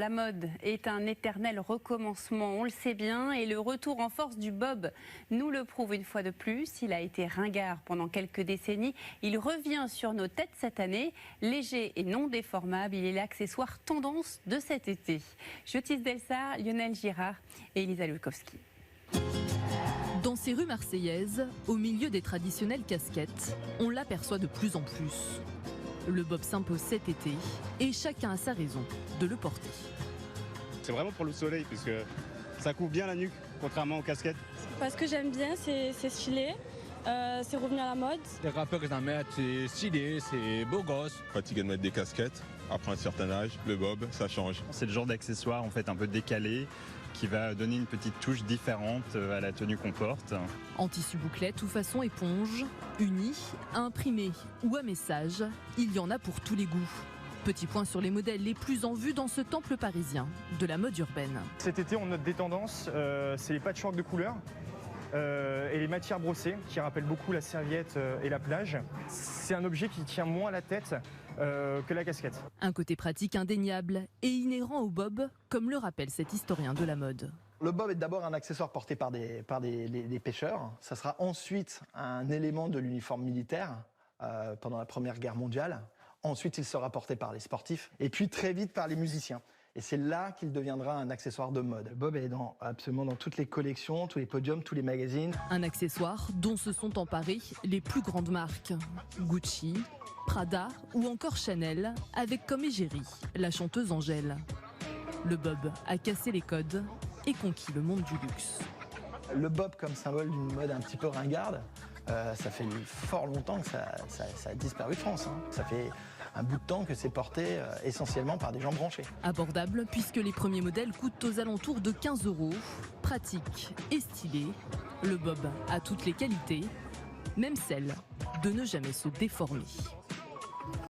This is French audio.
la mode est un éternel recommencement, on le sait bien, et le retour en force du bob nous le prouve une fois de plus. Il a été ringard pendant quelques décennies, il revient sur nos têtes cette année. Léger et non déformable, il est l'accessoire tendance de cet été. Jotis Delsart, Lionel Girard et Elisa Lukowski. Dans ces rues marseillaises, au milieu des traditionnelles casquettes, on l'aperçoit de plus en plus. Le bob s'impose cet été et chacun a sa raison de le porter. C'est vraiment pour le soleil puisque ça couvre bien la nuque, contrairement aux casquettes. Parce que j'aime bien, c'est stylé, c'est revenu à la mode. Les rappeurs ils en mettent, c'est stylé, c'est beau gosse. Fatigué de mettre des casquettes, après un certain âge, le bob, ça change. C'est le genre d'accessoire en fait un peu décalé qui va donner une petite touche différente à la tenue qu'on porte. En tissu bouclette ou façon éponge, uni, à imprimer ou à message, il y en a pour tous les goûts. Petit point sur les modèles les plus en vue dans ce temple parisien de la mode urbaine. Cet été, on note des tendances, c'est les patchwork de couleurs et les matières brossées qui rappellent beaucoup la serviette et la plage. C'est un objet qui tient moins la tête que la casquette. Un côté pratique indéniable et inhérent au bob, comme le rappelle cet historien de la mode. Le bob est d'abord un accessoire porté par des pêcheurs. Ça sera ensuite un élément de l'uniforme militaire pendant la Première Guerre mondiale. Ensuite, il sera porté par les sportifs et puis très vite par les musiciens. Et c'est là qu'il deviendra un accessoire de mode. Le bob est absolument dans toutes les collections, tous les podiums, tous les magazines. Un accessoire dont se sont emparées les plus grandes marques. Gucci, Prada ou encore Chanel, avec comme égérie la chanteuse Angèle. Le bob a cassé les codes et conquis le monde du luxe. Le bob comme symbole d'une mode un petit peu ringarde, ça fait fort longtemps que ça a disparu de France. Ça fait un bout de temps que c'est porté essentiellement par des gens branchés. Abordable puisque les premiers modèles coûtent aux alentours de 15 €. Pratique et stylé, le bob a toutes les qualités, même celle de ne jamais se déformer.